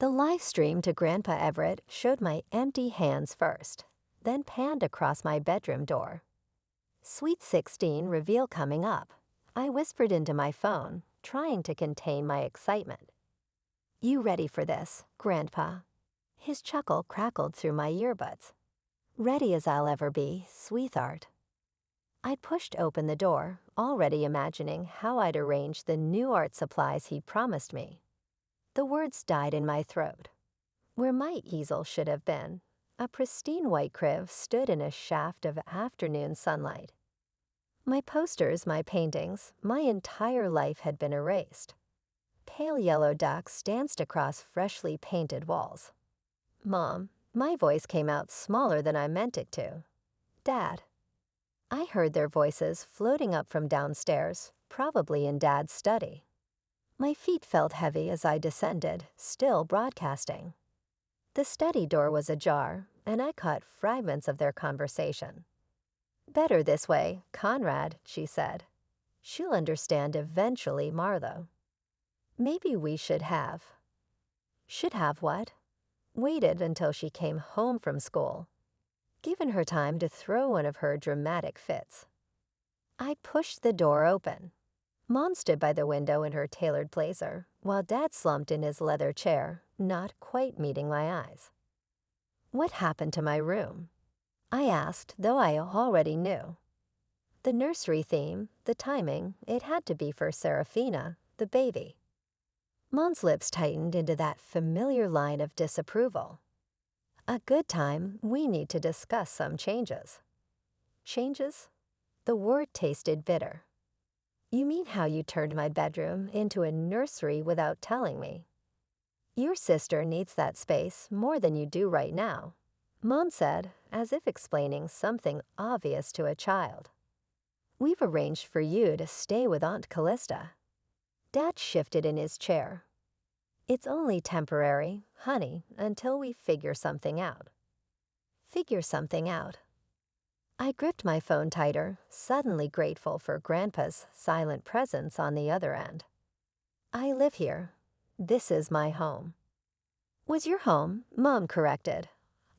The live stream to Grandpa Everett showed my empty hands first, then panned across my bedroom door. Sweet 16 reveal coming up. I whispered into my phone, trying to contain my excitement. You ready for this, Grandpa? His chuckle crackled through my earbuds. Ready as I'll ever be, sweetheart. I'd pushed open the door, already imagining how I'd arrange the new art supplies he promised me. The words died in my throat. Where my easel should have been, a pristine white crib stood in a shaft of afternoon sunlight. My posters, my paintings, my entire life had been erased. Pale yellow ducks danced across freshly painted walls. Mom, my voice came out smaller than I meant it to. Dad. I heard their voices floating up from downstairs, probably in Dad's study. My feet felt heavy as I descended, still broadcasting. The study door was ajar, and I caught fragments of their conversation. Better this way, Conrad, she said. She'll understand eventually, Marlo. Maybe we should have. Should have what? Waited until she came home from school. Given her time to throw one of her dramatic fits. I pushed the door open. Mom stood by the window in her tailored blazer, while Dad slumped in his leather chair, not quite meeting my eyes. What happened to my room? I asked, though I already knew. The nursery theme, the timing, it had to be for Serafina, the baby. Mom's lips tightened into that familiar line of disapproval. A good time, we need to discuss some changes. Changes? The word tasted bitter. You mean how you turned my bedroom into a nursery without telling me? Your sister needs that space more than you do right now, Mom said, as if explaining something obvious to a child. We've arranged for you to stay with Aunt Callista. Dad shifted in his chair. It's only temporary, honey, until we figure something out. Figure something out. I gripped my phone tighter, suddenly grateful for Grandpa's silent presence on the other end. I live here. This is my home. Was your home? Mom corrected.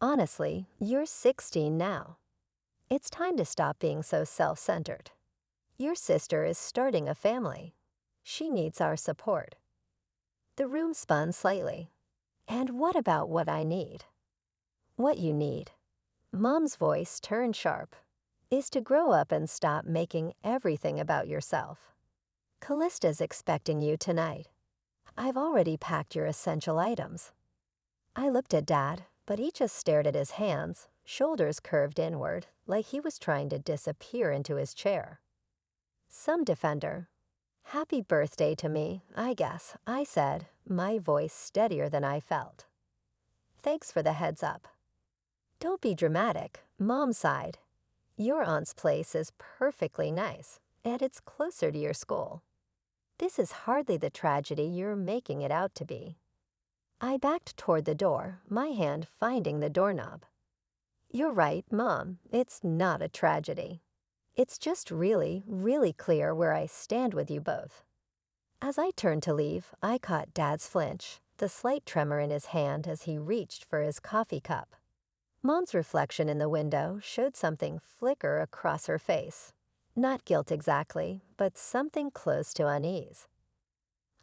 Honestly, you're 16 now. It's time to stop being so self-centered. Your sister is starting a family. She needs our support. The room spun slightly. And what about what I need? What you need. Mom's voice turned sharp, is to grow up and stop making everything about yourself. Callista's expecting you tonight. I've already packed your essential items. I looked at Dad, but he just stared at his hands, shoulders curved inward, like he was trying to disappear into his chair. Some defender. Happy birthday to me, I guess, I said, my voice steadier than I felt. Thanks for the heads up. Don't be dramatic, Mom sighed. Your aunt's place is perfectly nice, and it's closer to your school. This is hardly the tragedy you're making it out to be. I backed toward the door, my hand finding the doorknob. You're right, Mom, it's not a tragedy. It's just really, really clear where I stand with you both. As I turned to leave, I caught Dad's flinch, the slight tremor in his hand as he reached for his coffee cup. Mom's reflection in the window showed something flicker across her face. Not guilt exactly, but something close to unease.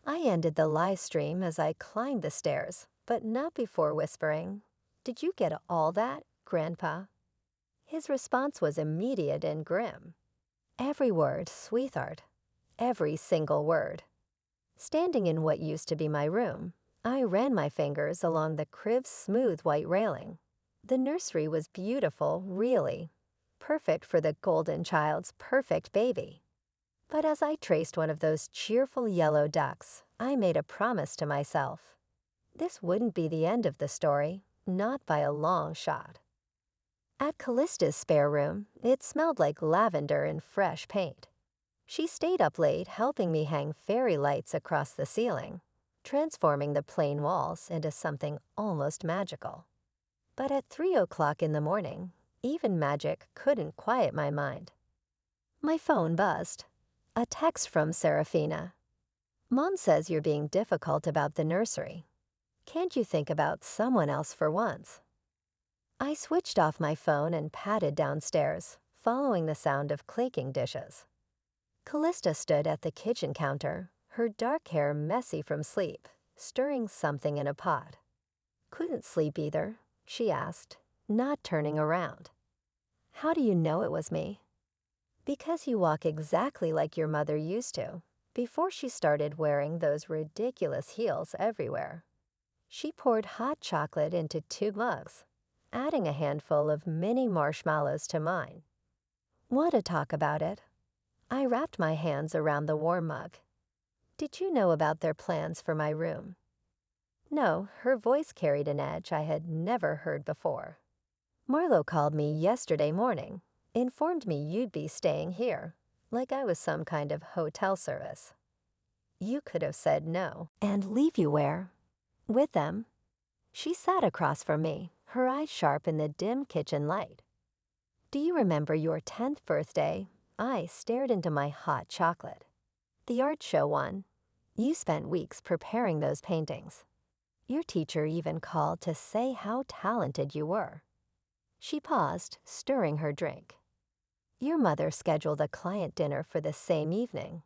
I ended the live stream as I climbed the stairs, but not before whispering, "Did you get all that, Grandpa?" His response was immediate and grim. Every word, sweetheart. Every single word. Standing in what used to be my room, I ran my fingers along the crib's smooth white railing. The nursery was beautiful, really. Perfect for the golden child's perfect baby. But as I traced one of those cheerful yellow ducks, I made a promise to myself. This wouldn't be the end of the story, not by a long shot. At Callista's spare room, it smelled like lavender and fresh paint. She stayed up late helping me hang fairy lights across the ceiling, transforming the plain walls into something almost magical. But at 3 o'clock in the morning, even magic couldn't quiet my mind. My phone buzzed. A text from Serafina. Mom says you're being difficult about the nursery. Can't you think about someone else for once? I switched off my phone and padded downstairs, following the sound of clinking dishes. Callista stood at the kitchen counter, her dark hair messy from sleep, stirring something in a pot. Couldn't sleep either, she asked, not turning around. How do you know it was me? Because you walk exactly like your mother used to, before she started wearing those ridiculous heels everywhere. She poured hot chocolate into 2 mugs, adding a handful of mini marshmallows to mine. Want to talk about it? I wrapped my hands around the warm mug. Did you know about their plans for my room? No, her voice carried an edge I had never heard before. Marlo called me yesterday morning, informed me you'd be staying here, like I was some kind of hotel service. You could have said no and leave you where? With them. She sat across from me, her eyes sharp in the dim kitchen light. Do you remember your 10th birthday? I stared into my hot chocolate. The art show one. You spent weeks preparing those paintings. Your teacher even called to say how talented you were. She paused, stirring her drink. Your mother scheduled a client dinner for the same evening.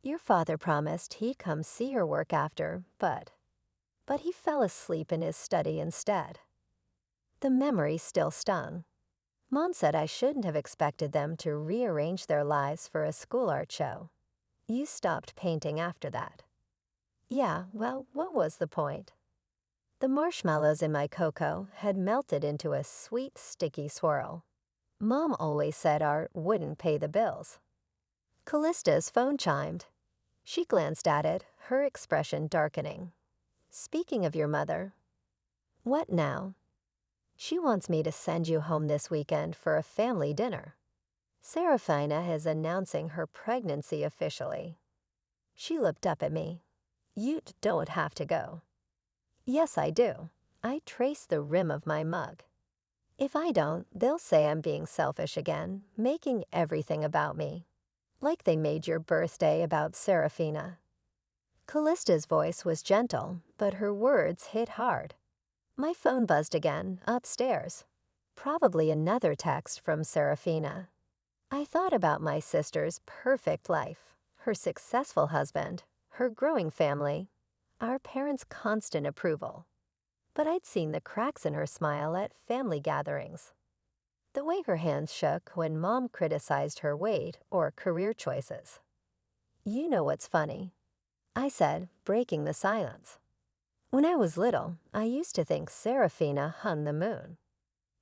Your father promised he'd come see her work after, but he fell asleep in his study instead. The memory still stung. Mom said I shouldn't have expected them to rearrange their lives for a school art show. You stopped painting after that. Yeah, well, what was the point? The marshmallows in my cocoa had melted into a sweet, sticky swirl. Mom always said art wouldn't pay the bills. Callista's phone chimed. She glanced at it, her expression darkening. Speaking of your mother. What now? She wants me to send you home this weekend for a family dinner. Serafina is announcing her pregnancy officially. She looked up at me. You don't have to go. Yes, I do. I traced the rim of my mug. If I don't, they'll say I'm being selfish again, making everything about me. Like they made your birthday about Serafina. Callista's voice was gentle, but her words hit hard. My phone buzzed again, upstairs. Probably another text from Serafina. I thought about my sister's perfect life, her successful husband, her growing family, our parents' constant approval. But I'd seen the cracks in her smile at family gatherings. The way her hands shook when Mom criticized her weight or career choices. You know what's funny? I said, breaking the silence. When I was little, I used to think Serafina hung the moon.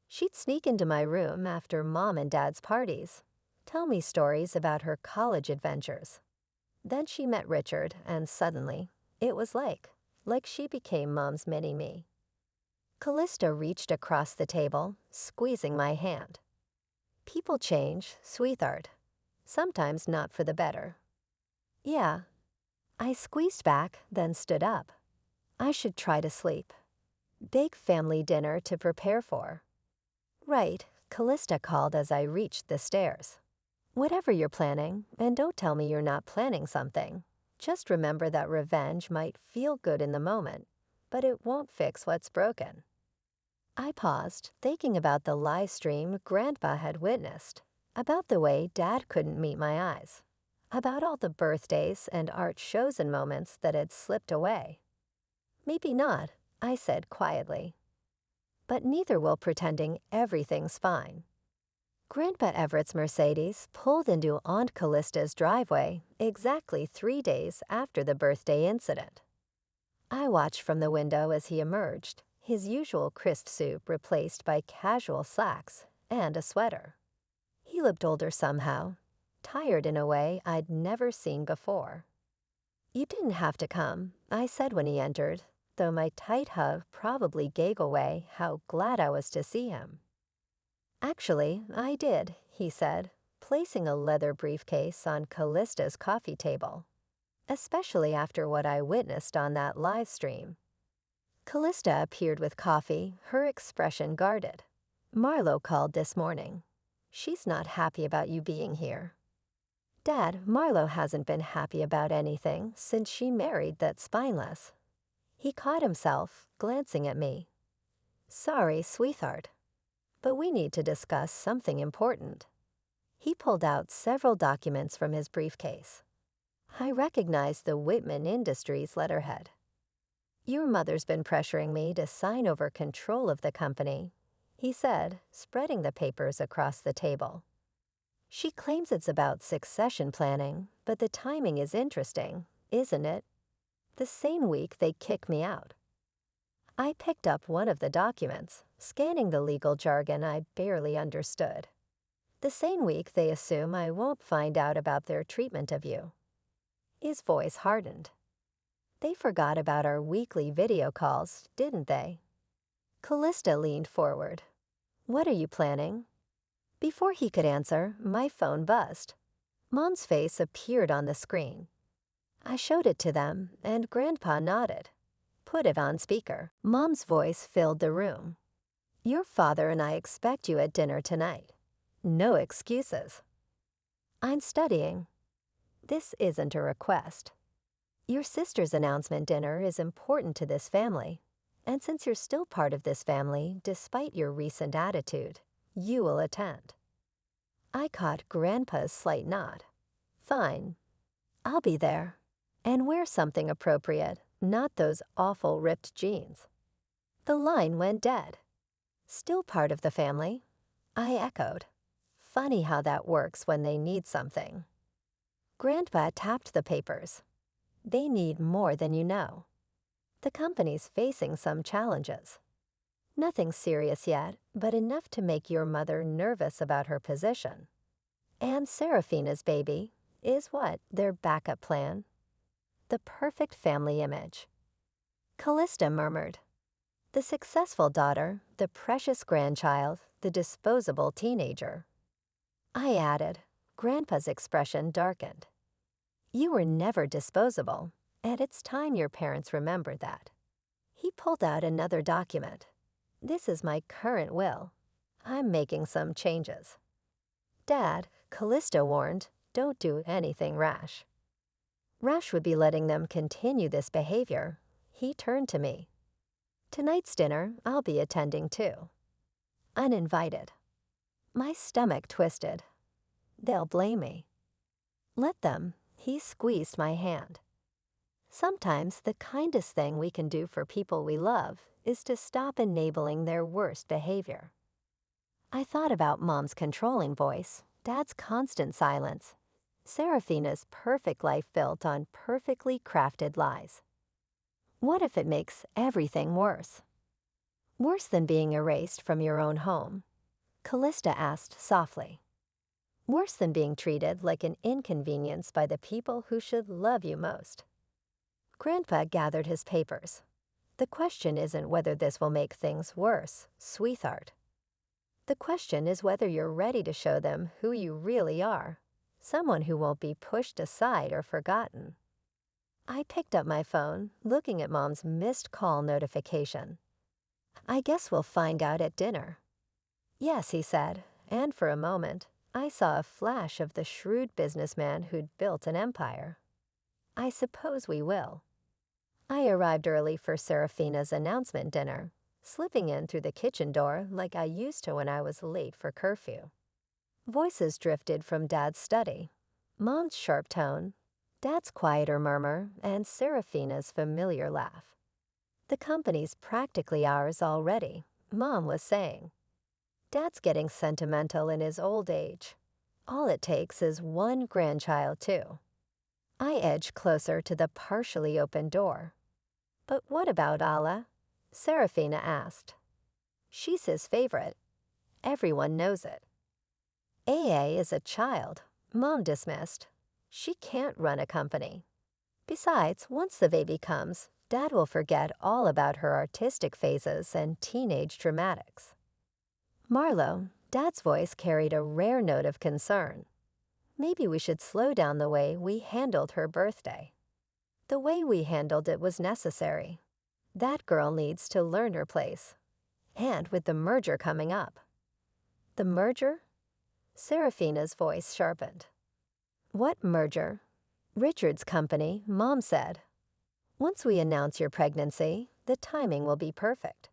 She'd sneak into my room after Mom and Dad's parties, tell me stories about her college adventures. Then she met Richard, and suddenly, it was like she became Mom's mini-me. Callista reached across the table, squeezing my hand. People change, sweetheart. Sometimes not for the better. Yeah. I squeezed back, then stood up. I should try to sleep. Big family dinner to prepare for. Right, Callista called as I reached the stairs. Whatever you're planning, and don't tell me you're not planning something. Just remember that revenge might feel good in the moment, but it won't fix what's broken. I paused, thinking about the live stream Grandpa had witnessed, about the way Dad couldn't meet my eyes, about all the birthdays and art shows and moments that had slipped away. Maybe not, I said quietly. But neither will pretending everything's fine. Grandpa Everett's Mercedes pulled into Aunt Callista's driveway exactly 3 days after the birthday incident. I watched from the window as he emerged, his usual crisp suit replaced by casual slacks and a sweater. He looked older somehow, tired in a way I'd never seen before. You didn't have to come, I said when he entered, though my tight hug probably gave away how glad I was to see him. Actually, I did, he said, placing a leather briefcase on Callista's coffee table, especially after what I witnessed on that live stream. Callista appeared with coffee, her expression guarded. Marlo called this morning. She's not happy about you being here. Dad, Marlo hasn't been happy about anything since she married that spineless. He caught himself, glancing at me. Sorry, sweetheart, but we need to discuss something important. He pulled out several documents from his briefcase. I recognized the Whitman Industries letterhead. Your mother's been pressuring me to sign over control of the company, he said, spreading the papers across the table. She claims it's about succession planning, but the timing is interesting, isn't it? The same week they kick me out. I picked up one of the documents, scanning the legal jargon I barely understood. The same week they assume I won't find out about their treatment of you. His voice hardened. They forgot about our weekly video calls, didn't they? Callista leaned forward. What are you planning? Before he could answer, my phone buzzed. Mom's face appeared on the screen. I showed it to them, and Grandpa nodded. Put it on speaker. Mom's voice filled the room. Your father and I expect you at dinner tonight. No excuses. I'm studying. This isn't a request. Your sister's announcement dinner is important to this family, and since you're still part of this family, despite your recent attitude, you will attend. I caught Grandpa's slight nod. Fine. I'll be there. And wear something appropriate, not those awful ripped jeans. The line went dead. Still part of the family? I echoed. Funny how that works when they need something. Grandpa tapped the papers. They need more than you know. The company's facing some challenges. Nothing serious yet, but enough to make your mother nervous about her position. And Seraphina's baby is what, their backup plan? The perfect family image. Callista murmured. The successful daughter, the precious grandchild, the disposable teenager. I added. Grandpa's expression darkened. You were never disposable, and it's time your parents remembered that. He pulled out another document. This is my current will. I'm making some changes. Dad, Callista warned, don't do anything rash. Rash would be letting them continue this behavior. He turned to me. Tonight's dinner, I'll be attending too. Uninvited. My stomach twisted. They'll blame me. Let them. He squeezed my hand. Sometimes the kindest thing we can do for people we love is to stop enabling their worst behavior. I thought about Mom's controlling voice, Dad's constant silence, Seraphina's perfect life built on perfectly crafted lies. What if it makes everything worse? Worse than being erased from your own home? Callista asked softly. Worse than being treated like an inconvenience by the people who should love you most? Grandpa gathered his papers. The question isn't whether this will make things worse, sweetheart. The question is whether you're ready to show them who you really are, someone who won't be pushed aside or forgotten. I picked up my phone, looking at Mom's missed call notification. I guess we'll find out at dinner. Yes, he said, and for a moment, I saw a flash of the shrewd businessman who'd built an empire. I suppose we will. I arrived early for Seraphina's announcement dinner, slipping in through the kitchen door like I used to when I was late for curfew. Voices drifted from Dad's study. Mom's sharp tone, Dad's quieter murmur, and Seraphina's familiar laugh. The company's practically ours already, Mom was saying. Dad's getting sentimental in his old age. All it takes is one grandchild, too. I edged closer to the partially open door. But what about Allah? Seraphina asked. She's his favorite. Everyone knows it. AA is a child, Mom dismissed. She can't run a company. Besides, once the baby comes, Dad will forget all about her artistic phases and teenage dramatics. Marlo, Dad's voice carried a rare note of concern. Maybe we should slow down the way we handled her birthday. The way we handled it was necessary. That girl needs to learn her place. And with the merger coming up. The merger? Seraphina's voice sharpened. What merger? Richard's company, Mom said. Once we announce your pregnancy, the timing will be perfect.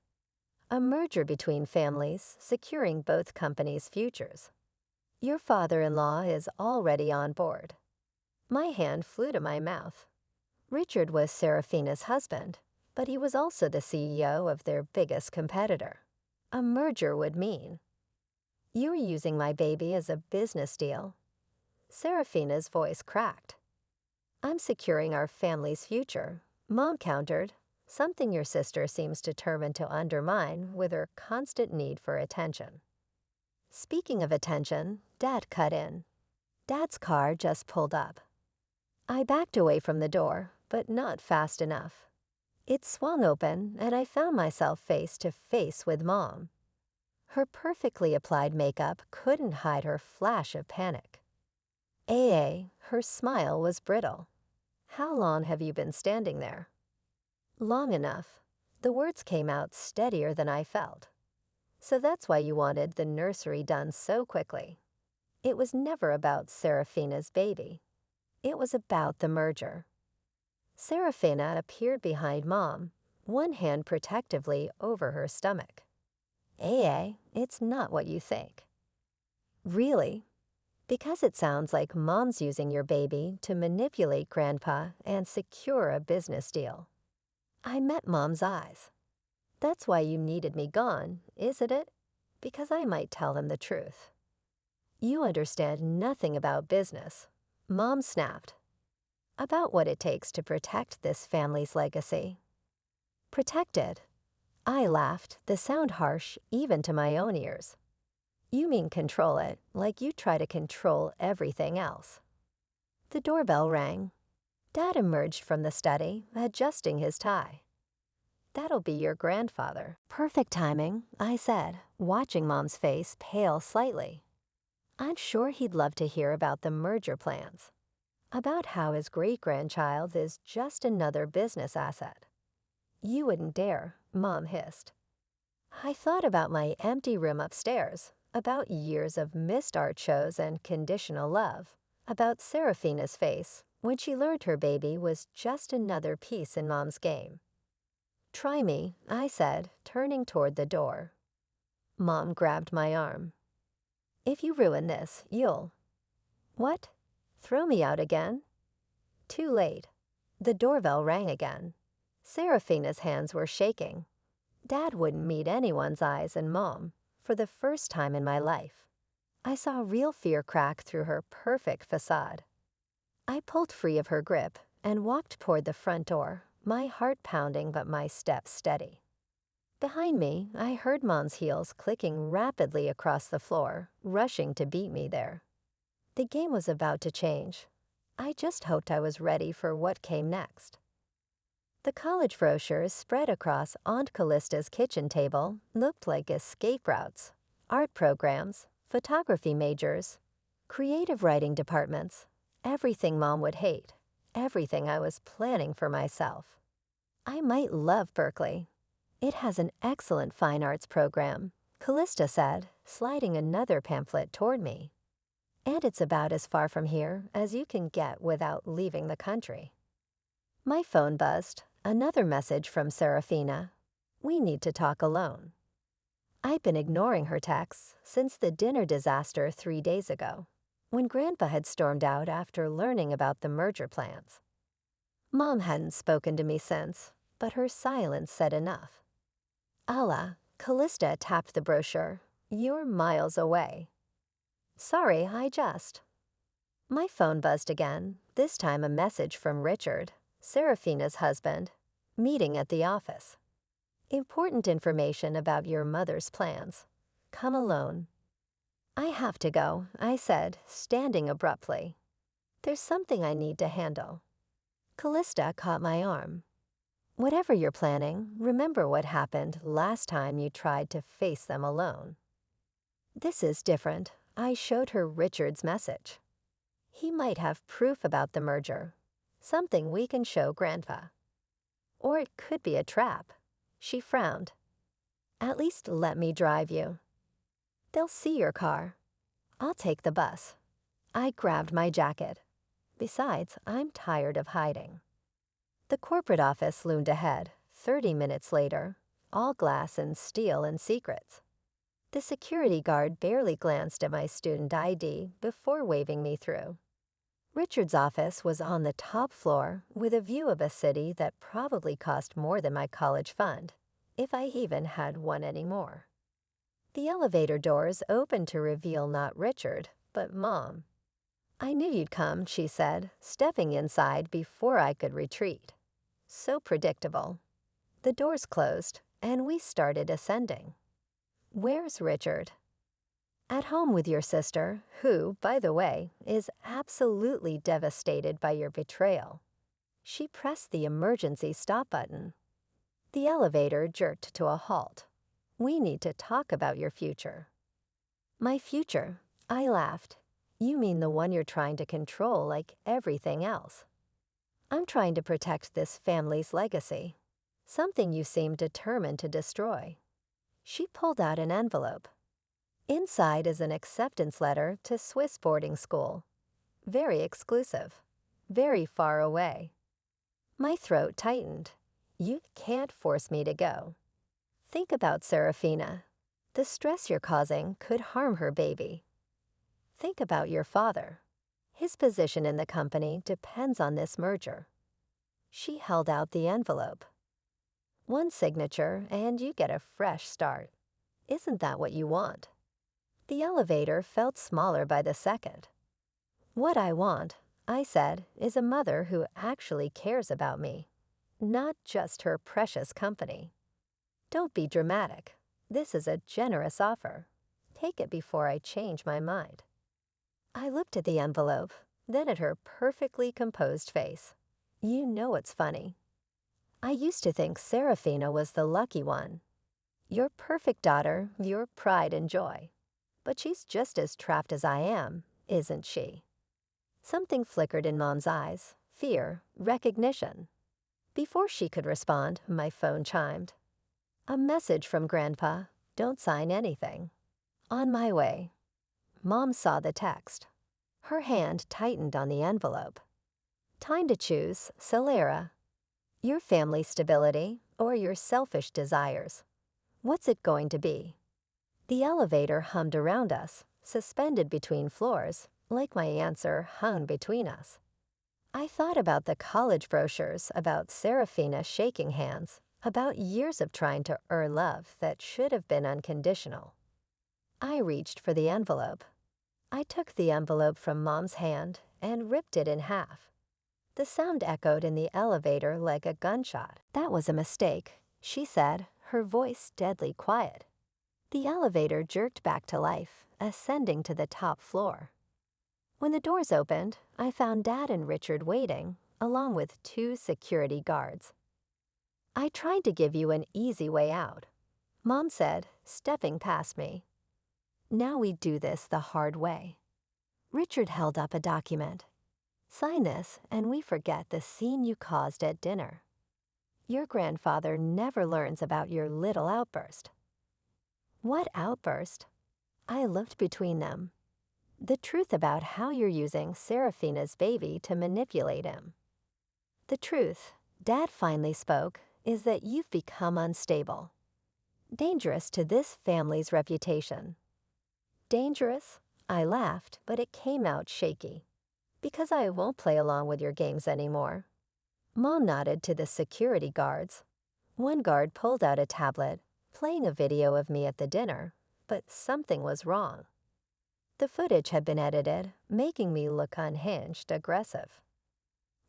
A merger between families, securing both companies' futures. Your father-in-law is already on board. My hand flew to my mouth. Richard was Serafina's husband, but he was also the CEO of their biggest competitor. A merger would mean, "You're using my baby as a business deal." Serafina's voice cracked. "I'm securing our family's future," Mom countered, something your sister seems determined to undermine with her constant need for attention. Speaking of attention, Dad cut in. Dad's car just pulled up. I backed away from the door, but not fast enough. It swung open, and I found myself face to face with Mom. Her perfectly applied makeup couldn't hide her flash of panic. Her smile was brittle. "How long have you been standing there?" "Long enough." The words came out steadier than I felt. "So that's why you wanted the nursery done so quickly." It was never about Serafina's baby. It was about the merger. Serafina appeared behind Mom, one hand protectively over her stomach. It's not what you think." "Really?" "Because it sounds like Mom's using your baby to manipulate Grandpa and secure a business deal." I met Mom's eyes. "That's why you needed me gone, isn't it?" "Because I might tell him the truth." "You understand nothing about business," Mom snapped. "About what it takes to protect this family's legacy." "Protect it?" I laughed, the sound harsh even to my own ears. "You mean control it, like you try to control everything else." The doorbell rang. Dad emerged from the study, adjusting his tie. "That'll be your grandfather." "Perfect timing," I said, watching Mom's face pale slightly. I'm sure he'd love to hear about the merger plans. About how his great-grandchild is just another business asset. "You wouldn't dare," Mom hissed. I thought about my empty room upstairs, about years of missed art shows and conditional love, about Serafina's face when she learned her baby was just another piece in Mom's game. "Try me," I said, turning toward the door. Mom grabbed my arm. "If you ruin this, you'll—" "What? Throw me out again?" Too late. The doorbell rang again. Serafina's hands were shaking. Dad wouldn't meet anyone's eyes and Mom, for the first time in my life. I saw real fear crack through her perfect facade. I pulled free of her grip and walked toward the front door, my heart pounding but my steps steady. Behind me, I heard Mom's heels clicking rapidly across the floor, rushing to beat me there. The game was about to change. I just hoped I was ready for what came next. The college brochures spread across Aunt Callista's kitchen table looked like escape routes, art programs, photography majors, creative writing departments, everything Mom would hate, everything I was planning for myself. I might love Berkeley. It has an excellent fine arts program, Callista said, sliding another pamphlet toward me. And it's about as far from here as you can get without leaving the country. My phone buzzed, another message from Serafina. "We need to talk alone." I'd been ignoring her texts since the dinner disaster 3 days ago, when Grandpa had stormed out after learning about the merger plans. Mom hadn't spoken to me since, but her silence said enough. "Allah," Callista tapped the brochure. "You're miles away." "Sorry, I just—" My phone buzzed again, this time a message from Richard, Serafina's husband. "Meeting at the office. Important information about your mother's plans. Come alone." "I have to go," I said, standing abruptly. "There's something I need to handle." Callista caught my arm. "Whatever you're planning, remember what happened last time you tried to face them alone." "This is different." I showed her Richard's message. "He might have proof about the merger, something we can show Grandpa. Or it could be a trap." She frowned. "At least let me drive you." "They'll see your car." "I'll take the bus." I grabbed my jacket. Besides, I'm tired of hiding. The corporate office loomed ahead, 30 minutes later, all glass and steel and secrets. The security guard barely glanced at my student ID before waving me through. Richard's office was on the top floor with a view of a city that probably cost more than my college fund, if I even had one anymore. The elevator doors opened to reveal not Richard, but Mom. "I knew you'd come," she said, stepping inside before I could retreat. So predictable. The doors closed, and we started ascending. "Where's Richard?" "At home with your sister, who, by the way, is absolutely devastated by your betrayal." She pressed the emergency stop button. The elevator jerked to a halt. "We need to talk about your future." "My future?" I laughed. "You mean the one you're trying to control like everything else." "I'm trying to protect this family's legacy, something you seem determined to destroy." She pulled out an envelope. Inside is an acceptance letter to Swiss boarding school. Very exclusive. Very far away. My throat tightened. You can't force me to go. Think about Serafina. The stress you're causing could harm her baby. Think about your father. His position in the company depends on this merger. She held out the envelope. One signature and you get a fresh start. Isn't that what you want? The elevator felt smaller by the second. "What I want," I said, "is a mother who actually cares about me, not just her precious company." "Don't be dramatic. This is a generous offer. Take it before I change my mind." I looked at the envelope, then at her perfectly composed face. "You know it's funny. I used to think Serafina was the lucky one. Your perfect daughter, your pride and joy. But she's just as trapped as I am, isn't she?" Something flickered in Mom's eyes. Fear, recognition. Before she could respond, my phone chimed. "A message from Grandpa. Don't sign anything. On my way." Mom saw the text. Her hand tightened on the envelope. "Time to choose, Celera. Your family stability or your selfish desires. What's it going to be?" The elevator hummed around us, suspended between floors, like my answer hung between us. I thought about the college brochures, about Serafina shaking hands, about years of trying to earn love that should have been unconditional. I reached for the envelope. I took the envelope from Mom's hand and ripped it in half. The sound echoed in the elevator like a gunshot. "That was a mistake," she said, her voice deadly quiet. The elevator jerked back to life, ascending to the top floor. When the doors opened, I found Dad and Richard waiting, along with 2 security guards. "I tried to give you an easy way out," Mom said, stepping past me. "Now we do this the hard way." Richard held up a document. "Sign this and we forget the scene you caused at dinner. Your grandfather never learns about your little outburst." "What outburst?" I looked between them. "The truth about how you're using Serafina's baby to manipulate him." "The truth," Dad finally spoke, "is that you've become unstable. Dangerous to this family's reputation." "Dangerous?" I laughed, but it came out shaky. "Because I won't play along with your games anymore." Mom nodded to the security guards. One guard pulled out a tablet, playing a video of me at the dinner, but something was wrong. The footage had been edited, making me look unhinged, aggressive.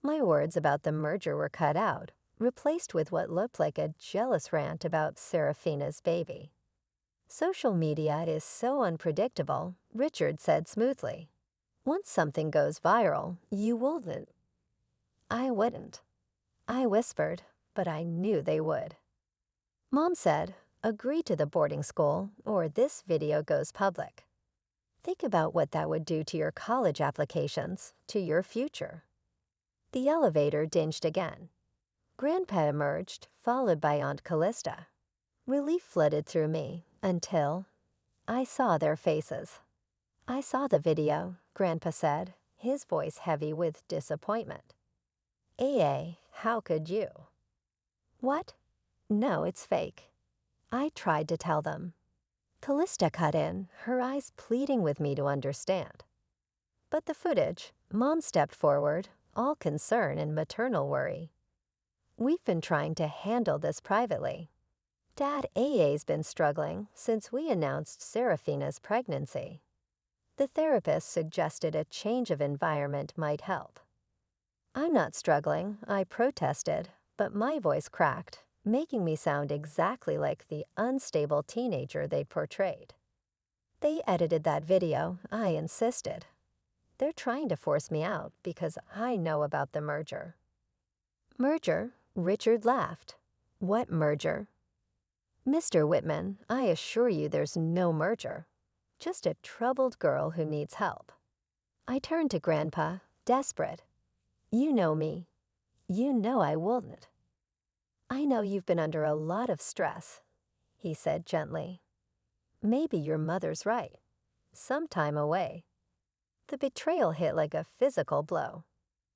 My words about the merger were cut out, replaced with what looked like a jealous rant about Serafina's baby. "Social media is so unpredictable," Richard said smoothly. "Once something goes viral, you wouldn't." I wouldn't. I whispered, but I knew they would. Mom said, "Agree to the boarding school, or this video goes public. Think about what that would do to your college applications, to your future." The elevator dinged again. Grandpa emerged, followed by Aunt Callista. Relief flooded through me until I saw their faces. "I saw the video," Grandpa said, his voice heavy with disappointment. "AA, How could you? What? No, it's fake. I tried to tell them. Callista cut in, her eyes pleading with me to understand. But the footage, Mom stepped forward, all concern and maternal worry. We've been trying to handle this privately. Dad AA's been struggling since we announced Serafina's pregnancy. The therapist suggested a change of environment might help. I'm not struggling, I protested, but my voice cracked, making me sound exactly like the unstable teenager they'd portrayed. They edited that video, I insisted. They're trying to force me out because I know about the merger. Merger? Richard laughed. What merger? Mr. Whitman, I assure you there's no merger. Just a troubled girl who needs help. I turned to Grandpa, desperate. You know me. You know I wouldn't. I know you've been under a lot of stress, he said gently. Maybe your mother's right. Some time away. The betrayal hit like a physical blow.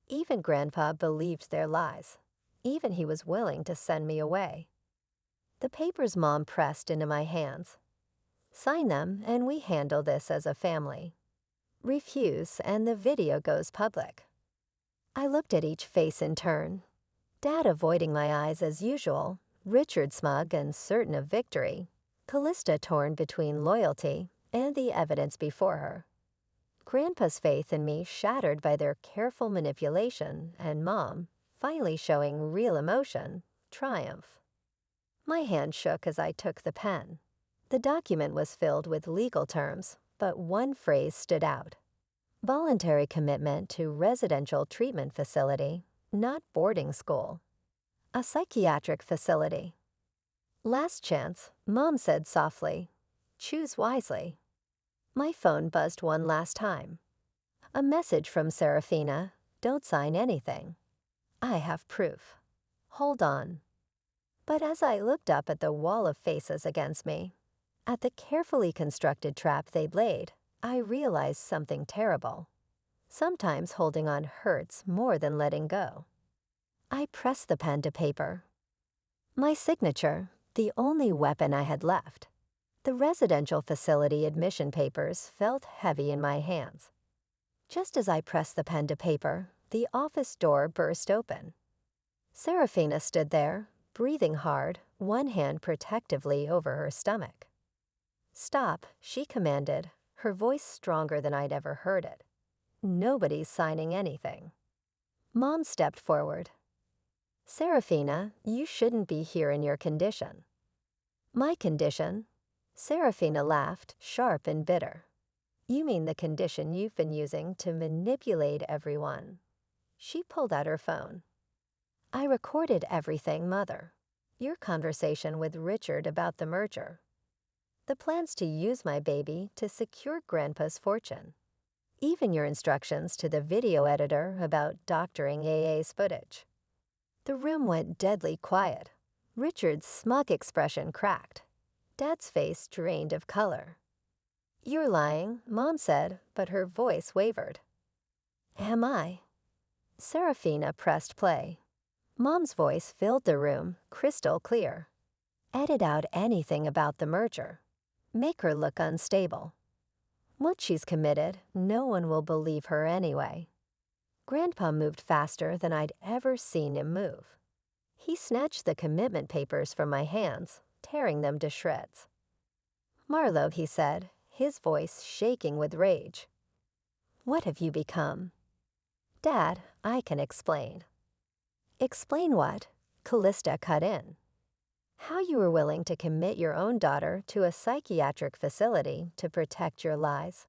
Even Grandpa believed their lies. Even he was willing to send me away. The papers Mom pressed into my hands. Sign them and we handle this as a family. Refuse and the video goes public. I looked at each face in turn. Dad avoiding my eyes as usual, Richard smug and certain of victory, Callista torn between loyalty and the evidence before her. Grandpa's faith in me shattered by their careful manipulation, and Mom, finally showing real emotion, triumph. My hand shook as I took the pen. The document was filled with legal terms, but one phrase stood out. Voluntary commitment to residential treatment facility, not boarding school. A psychiatric facility. Last chance, Mom said softly. Choose wisely. My phone buzzed one last time. A message from Serafina, don't sign anything. I have proof. Hold on. But as I looked up at the wall of faces against me, at the carefully constructed trap they'd laid, I realized something terrible. Sometimes holding on hurts more than letting go. I pressed the pen to paper. My signature, the only weapon I had left. The residential facility admission papers felt heavy in my hands. Just as I pressed the pen to paper, the office door burst open. Serafina stood there, breathing hard, one hand protectively over her stomach. Stop, she commanded, her voice stronger than I'd ever heard it. Nobody's signing anything. Mom stepped forward. Serafina, you shouldn't be here in your condition. My condition? Serafina laughed, sharp and bitter. You mean the condition you've been using to manipulate everyone. She pulled out her phone. I recorded everything, Mother. Your conversation with Richard about the merger. The plans to use my baby to secure Grandpa's fortune. Even your instructions to the video editor about doctoring AA's footage. The room went deadly quiet. Richard's smug expression cracked. Dad's face drained of color. You're lying, Mom said, but her voice wavered. Am I? Serafina pressed play. Mom's voice filled the room, crystal clear. Edit out anything about the merger. Make her look unstable. Once she's committed, no one will believe her anyway. Grandpa moved faster than I'd ever seen him move. He snatched the commitment papers from my hands, tearing them to shreds. Marlowe, he said, his voice shaking with rage. What have you become? Dad, I can explain. Explain what? Callista cut in. How you were willing to commit your own daughter to a psychiatric facility to protect your lies.